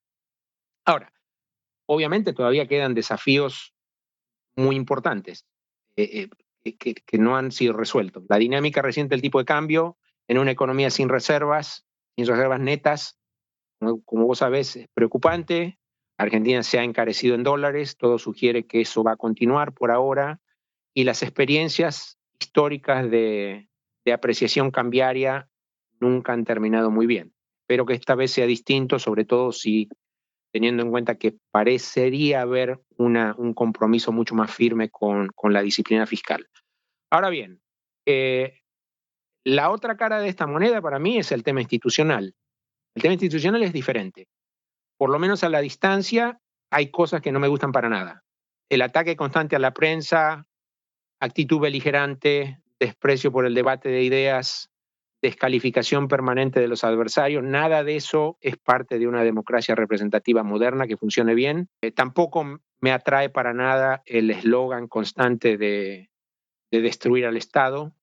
Ahora, obviamente todavía quedan desafíos muy importantes que no han sido resueltos. La dinámica reciente del tipo de cambio en una economía sin reservas netas, como vos sabés, es preocupante. Argentina se ha encarecido en dólares, todo sugiere que eso va a continuar por ahora, y las experiencias históricas de apreciación cambiaria nunca han terminado muy bien. Espero que esta vez sea distinto, sobre todo si teniendo en cuenta que parecería haber un compromiso mucho más firme con la disciplina fiscal. Ahora bien, la otra cara de esta moneda para mí es el tema institucional. El tema institucional es diferente. Por lo menos a la distancia hay cosas que no me gustan para nada. El ataque constante a la prensa, actitud beligerante, desprecio por el debate de ideas, descalificación permanente de los adversarios, nada de eso es parte de una democracia representativa moderna que funcione bien. Tampoco me atrae para nada el eslogan constante de destruir al Estado.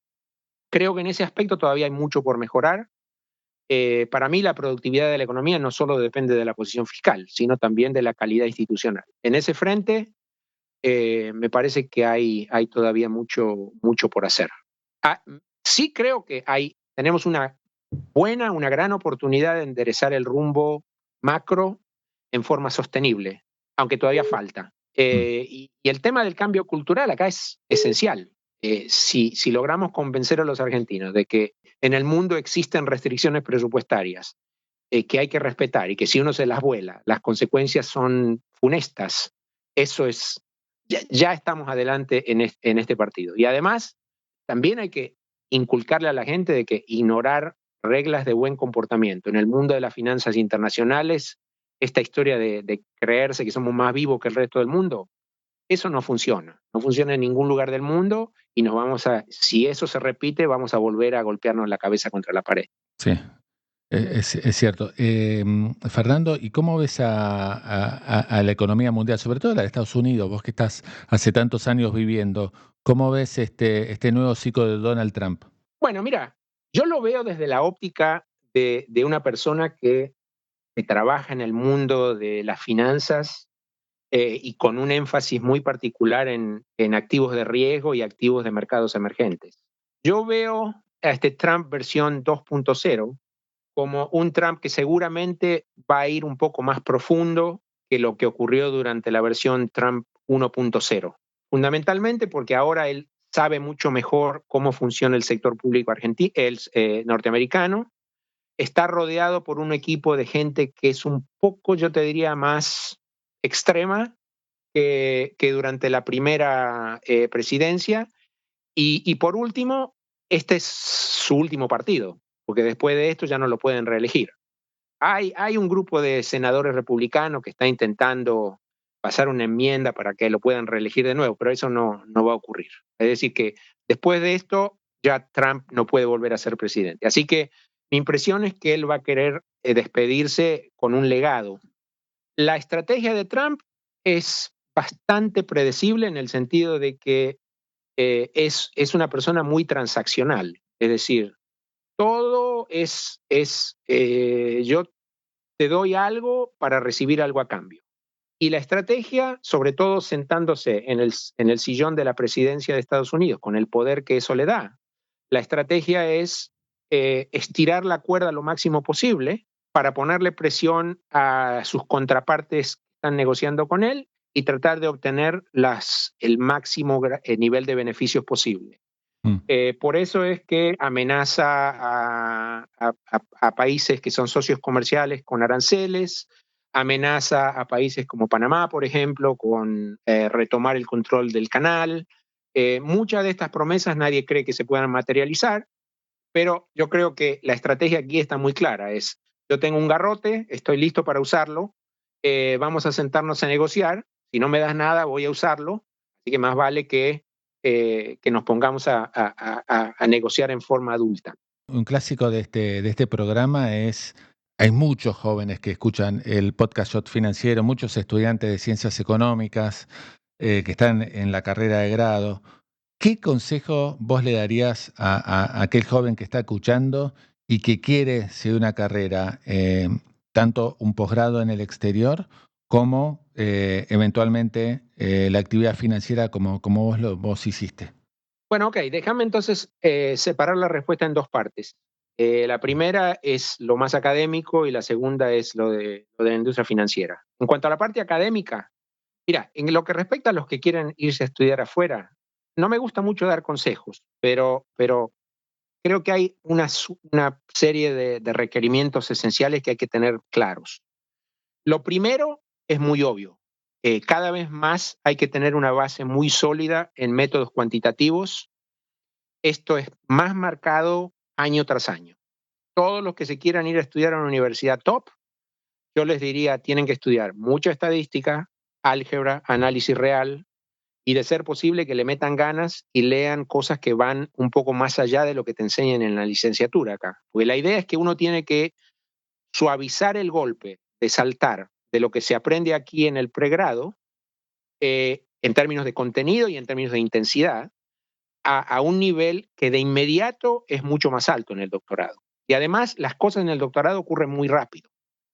Creo que en ese aspecto todavía hay mucho por mejorar. Para mí la productividad de la economía no solo depende de la posición fiscal, sino también de la calidad institucional. En ese frente, me parece que hay todavía mucho por hacer. Sí creo que tenemos una gran oportunidad de enderezar el rumbo macro en forma sostenible, aunque todavía falta. Y el tema del cambio cultural acá es esencial. Si logramos convencer a los argentinos de que en el mundo existen restricciones presupuestarias que hay que respetar y que si uno se las vuela, las consecuencias son funestas, eso es, ya estamos adelante en este partido. Y además, también hay que inculcarle a la gente de que ignorar reglas de buen comportamiento en el mundo de las finanzas internacionales, esta historia de creerse que somos más vivos que el resto del mundo, eso no funciona en ningún lugar del mundo y si eso se repite, vamos a volver a golpearnos la cabeza contra la pared. Sí, es cierto. Fernando, ¿y cómo ves a la economía mundial, sobre todo la de Estados Unidos, vos que estás hace tantos años viviendo? ¿Cómo ves este nuevo ciclo de Donald Trump? Bueno, mira, yo lo veo desde la óptica de una persona que trabaja en el mundo de las finanzas y con un énfasis muy particular en activos de riesgo y activos de mercados emergentes. Yo veo a este Trump versión 2.0 como un Trump que seguramente va a ir un poco más profundo que lo que ocurrió durante la versión Trump 1.0. Fundamentalmente porque ahora él sabe mucho mejor cómo funciona el sector público norteamericano. Está rodeado por un equipo de gente que es un poco, yo te diría, más extrema que durante la primera presidencia. Y por último, este es su último partido, porque después de esto ya no lo pueden reelegir. Hay un grupo de senadores republicanos que está intentando pasar una enmienda para que lo puedan reelegir de nuevo, pero eso no va a ocurrir. Es decir, que después de esto ya Trump no puede volver a ser presidente. Así que mi impresión es que él va a querer despedirse con un legado. La estrategia de Trump es bastante predecible en el sentido de que es una persona muy transaccional. Es decir, todo yo te doy algo para recibir algo a cambio. Y la estrategia, sobre todo sentándose en el sillón de la presidencia de Estados Unidos, con el poder que eso le da, la estrategia es estirar la cuerda lo máximo posible para ponerle presión a sus contrapartes que están negociando con él y tratar de obtener el máximo nivel de beneficios posible. Por eso es que amenaza a países que son socios comerciales con aranceles, amenaza a países como Panamá, por ejemplo, con retomar el control del canal. Muchas de estas promesas nadie cree que se puedan materializar, pero yo creo que la estrategia aquí está muy clara. Yo tengo un garrote, estoy listo para usarlo, vamos a sentarnos a negociar, si no me das nada voy a usarlo, así que más vale que nos pongamos a negociar en forma adulta. Un clásico de este programa es, hay muchos jóvenes que escuchan el podcast Shot Financiero, muchos estudiantes de ciencias económicas que están en la carrera de grado. ¿Qué consejo vos le darías a aquel joven que está escuchando y que quiere seguir una carrera, tanto un posgrado en el exterior como eventualmente la actividad financiera como vos hiciste? Bueno, ok, déjame entonces separar la respuesta en dos partes. La primera es lo más académico y la segunda es lo de la industria financiera. En cuanto a la parte académica, mira, en lo que respecta a los que quieren irse a estudiar afuera, no me gusta mucho dar consejos, pero creo que hay una serie de requerimientos esenciales que hay que tener claros. Lo primero es muy obvio. Cada vez más hay que tener una base muy sólida en métodos cuantitativos. Esto es más marcado año tras año. Todos los que se quieran ir a estudiar a una universidad top, yo les diría, tienen que estudiar mucha estadística, álgebra, análisis real, y de ser posible que le metan ganas y lean cosas que van un poco más allá de lo que te enseñan en la licenciatura acá. Porque la idea es que uno tiene que suavizar el golpe de saltar de lo que se aprende aquí en el pregrado, en términos de contenido y en términos de intensidad, a un nivel que de inmediato es mucho más alto en el doctorado. Y además, las cosas en el doctorado ocurren muy rápido.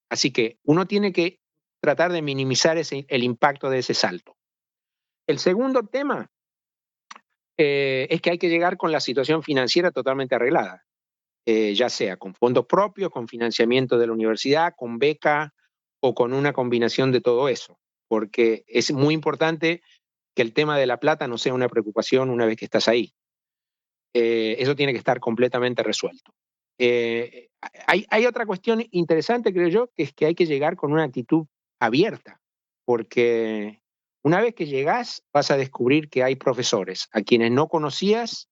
Así que uno tiene que tratar de minimizar el impacto de ese salto. El segundo tema es que hay que llegar con la situación financiera totalmente arreglada, ya sea con fondos propios, con financiamiento de la universidad, con beca o con una combinación de todo eso, porque es muy importante que el tema de la plata no sea una preocupación una vez que estás ahí. Eso tiene que estar completamente resuelto. Hay otra cuestión interesante, creo yo, que es que hay que llegar con una actitud abierta, porque una vez que llegas vas a descubrir que hay profesores a quienes no conocías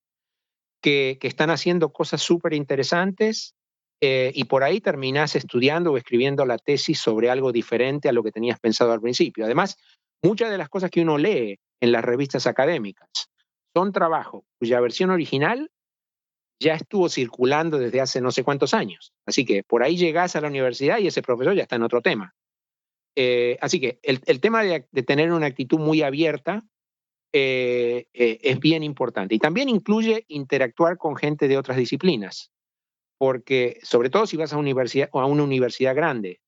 que están haciendo cosas súper interesantes y por ahí terminás estudiando o escribiendo la tesis sobre algo diferente a lo que tenías pensado al principio. Además, muchas de las cosas que uno lee en las revistas académicas son trabajos cuya versión original ya estuvo circulando desde hace no sé cuántos años. Así que por ahí llegás a la universidad y ese profesor ya está en otro tema. Así que el tema de tener una actitud muy abierta es bien importante. Y también incluye interactuar con gente de otras disciplinas, porque sobre todo si vas a una universidad grande,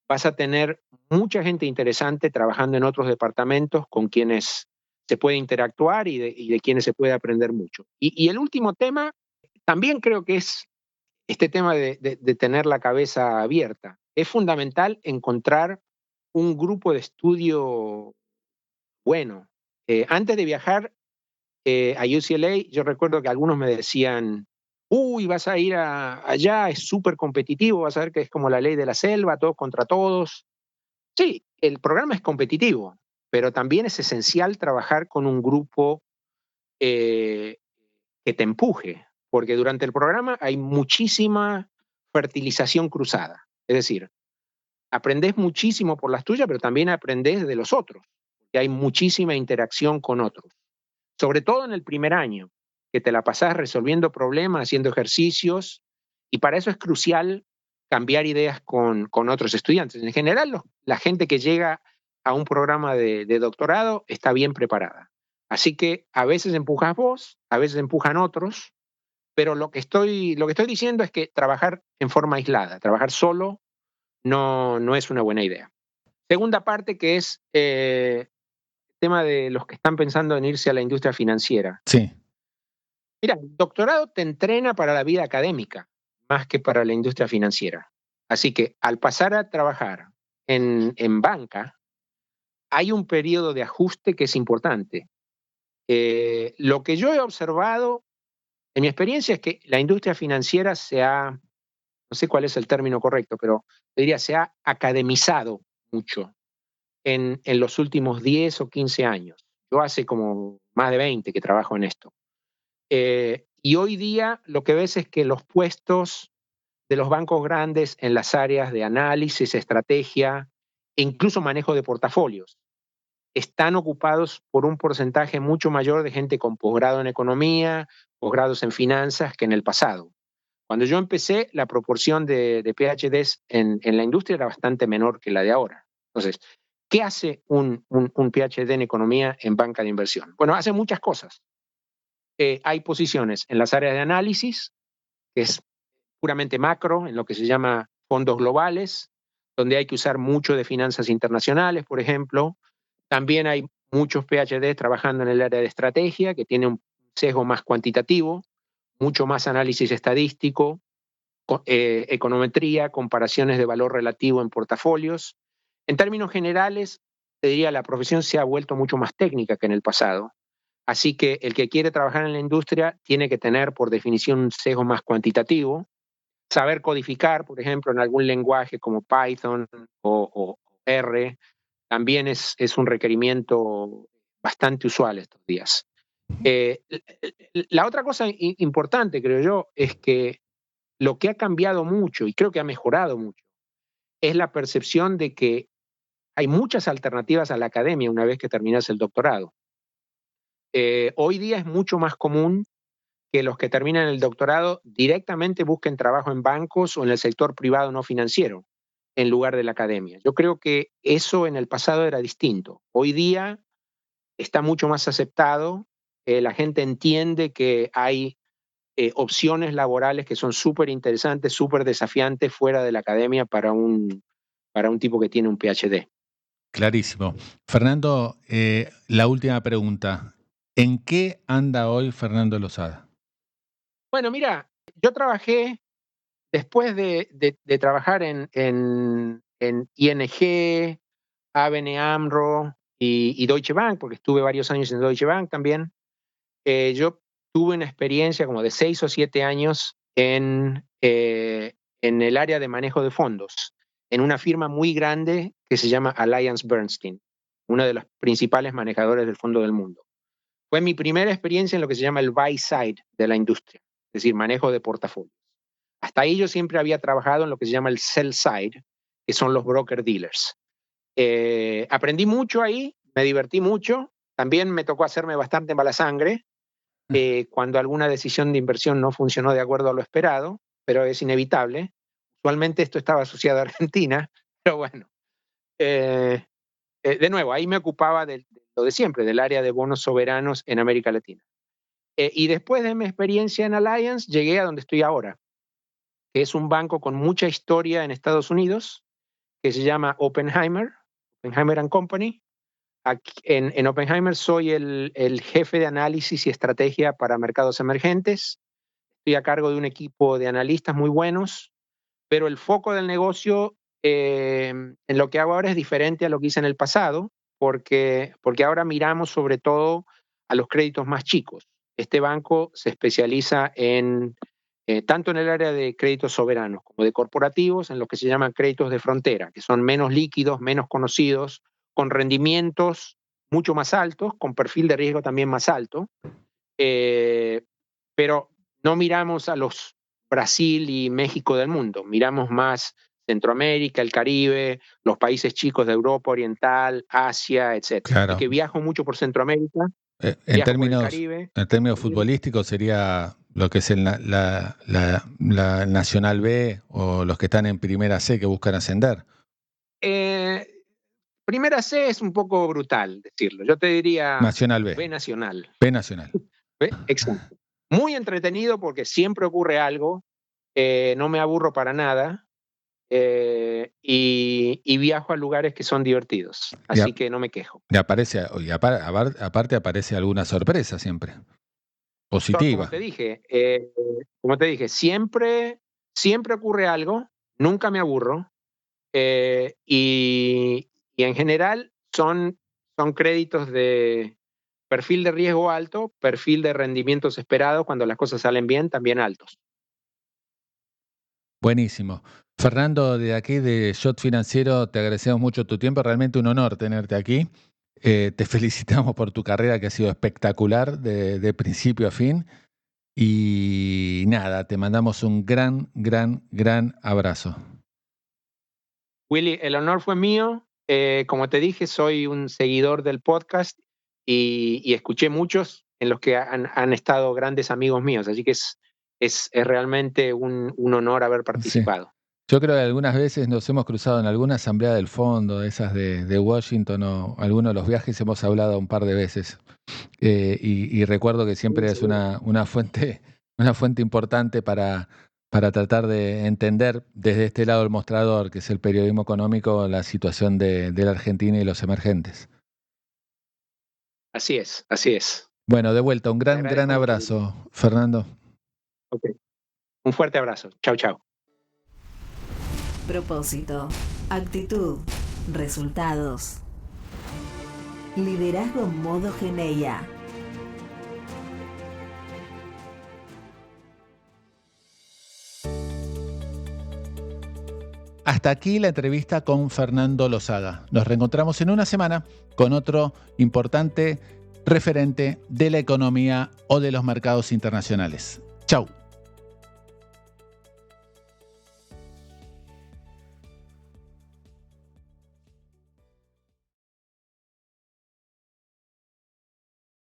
vas a tener mucha gente interesante trabajando en otros departamentos con quienes se puede interactuar y de quienes se puede aprender mucho. Y el último tema, también creo que es este tema de tener la cabeza abierta. Es fundamental encontrar un grupo de estudio bueno. Antes de viajar a UCLA, yo recuerdo que algunos me decían, uy, vas a ir allá, es súper competitivo, vas a ver que es como la ley de la selva, todos contra todos. Sí, el programa es competitivo, pero también es esencial trabajar con un grupo eh, que te empuje, porque durante el programa hay muchísima fertilización cruzada. Es decir, aprendés muchísimo por las tuyas, pero también aprendés de los otros, porque hay muchísima interacción con otros. Sobre todo en el primer año, que te la pasás resolviendo problemas, haciendo ejercicios, y para eso es crucial cambiar ideas con otros estudiantes. En general, la gente que llega a un programa de doctorado está bien preparada. Así que a veces empujas vos, a veces empujan otros, pero lo que estoy diciendo es que trabajar en forma aislada, trabajar solo, no es una buena idea. Segunda parte, que es el tema de los que están pensando en irse a la industria financiera. Sí. Mira, el doctorado te entrena para la vida académica, más que para la industria financiera. Así que al pasar a trabajar en banca, hay un periodo de ajuste que es importante. Lo que yo he observado en mi experiencia es que la industria financiera no sé cuál es el término correcto, pero diría, se ha academizado mucho en los últimos 10 o 15 años. Yo hace como más de 20 que trabajo en esto. Y hoy día lo que ves es que los puestos de los bancos grandes en las áreas de análisis, estrategia e incluso manejo de portafolios están ocupados por un porcentaje mucho mayor de gente con posgrado en economía, posgrados en finanzas que en el pasado. Cuando yo empecé, la proporción de PhDs en la industria era bastante menor que la de ahora. Entonces, ¿qué hace un PhD en economía en banca de inversión? Bueno, hace muchas cosas. Hay posiciones en las áreas de análisis, que es puramente macro, en lo que se llama fondos globales, donde hay que usar mucho de finanzas internacionales, por ejemplo. También hay muchos PhDs trabajando en el área de estrategia, que tiene un sesgo más cuantitativo, mucho más análisis estadístico, econometría, comparaciones de valor relativo en portafolios. En términos generales, te diría, la profesión se ha vuelto mucho más técnica que en el pasado. Así que el que quiere trabajar en la industria tiene que tener, por definición, un sesgo más cuantitativo, saber codificar, por ejemplo, en algún lenguaje como Python o R, también es un requerimiento bastante usual estos días. La otra cosa importante, creo yo, es que lo que ha cambiado mucho, y creo que ha mejorado mucho, es la percepción de que hay muchas alternativas a la academia una vez que terminas el doctorado. Hoy día es mucho más común que los que terminan el doctorado directamente busquen trabajo en bancos o en el sector privado no financiero, en lugar de la academia. Yo creo que eso en el pasado era distinto. Hoy día está mucho más aceptado, la gente entiende que hay opciones laborales que son súper interesantes, súper desafiantes fuera de la academia para un tipo que tiene un PhD. Clarísimo. Fernando, la última pregunta. ¿En qué anda hoy Fernando Losada? Bueno, mira, yo trabajé, después de trabajar en ING, ABN AMRO y Deutsche Bank, porque estuve varios años en Deutsche Bank también, yo tuve una experiencia como de 6 o 7 años en el área de manejo de fondos, en una firma muy grande que se llama AllianceBernstein, uno de los principales manejadores del fondo del mundo. Fue mi primera experiencia en lo que se llama el buy side de la industria, es decir, manejo de portafolios. Hasta ahí yo siempre había trabajado en lo que se llama el sell side, que son los broker dealers. Aprendí mucho ahí, me divertí mucho, también me tocó hacerme bastante mala sangre cuando alguna decisión de inversión no funcionó de acuerdo a lo esperado, pero es inevitable. Usualmente esto estaba asociado a Argentina, pero bueno. De nuevo, ahí me ocupaba de lo de siempre, del área de bonos soberanos en América Latina. Y después de mi experiencia en Allianz, llegué a donde estoy ahora, que es un banco con mucha historia en Estados Unidos, que se llama Oppenheimer & Company. Aquí, en Oppenheimer soy el jefe de análisis y estrategia para mercados emergentes. Estoy a cargo de un equipo de analistas muy buenos, pero el foco del negocio en lo que hago ahora es diferente a lo que hice en el pasado, porque ahora miramos sobre todo a los créditos más chicos. Este banco se especializa tanto en el área de créditos soberanos como de corporativos, en lo que se llaman créditos de frontera, que son menos líquidos, menos conocidos, con rendimientos mucho más altos, con perfil de riesgo también más alto, pero no miramos a los Brasil y México del mundo, miramos más Centroamérica, el Caribe, los países chicos de Europa Oriental, Asia, etc. Claro. Es que viajo mucho por Centroamérica, En viajo por el Caribe. términos futbolísticos sería lo que es la Nacional B o los que están en Primera C que buscan ascender. Primera C es un poco brutal decirlo. Yo te diría Nacional B. B Nacional. B Nacional. Exacto. Muy entretenido porque siempre ocurre algo. No me aburro para nada. Y viajo a lugares que son divertidos. Así que no me quejo. Y aparte aparece alguna sorpresa siempre. Positiva. Como te dije, siempre ocurre algo. Nunca me aburro. Y en general son créditos de perfil de riesgo alto, perfil de rendimientos esperados cuando las cosas salen bien, también altos. Buenísimo. Fernando, de aquí de Shot Financiero, te agradecemos mucho tu tiempo. Realmente un honor tenerte aquí. Te felicitamos por tu carrera que ha sido espectacular de principio a fin. Y nada, te mandamos un gran, gran, gran abrazo. Willy, el honor fue mío. Como te dije, soy un seguidor del podcast y escuché muchos en los que han estado grandes amigos míos. Así que es realmente un honor haber participado. Sí. Yo creo que algunas veces nos hemos cruzado en alguna asamblea del fondo, esas de Washington o algunos de los viajes, hemos hablado un par de veces. Y recuerdo que siempre es una fuente importante para tratar de entender desde este lado del mostrador, que es el periodismo económico, la situación de la Argentina y los emergentes. Así es. Bueno, de vuelta, un gran abrazo, Fernando. Okay. Un fuerte abrazo. Chau. Propósito, actitud, resultados. Liderazgo modo Geneia. Hasta aquí la entrevista con Fernando Lozaga. Nos reencontramos en una semana con otro importante referente de la economía o de los mercados internacionales. Chau.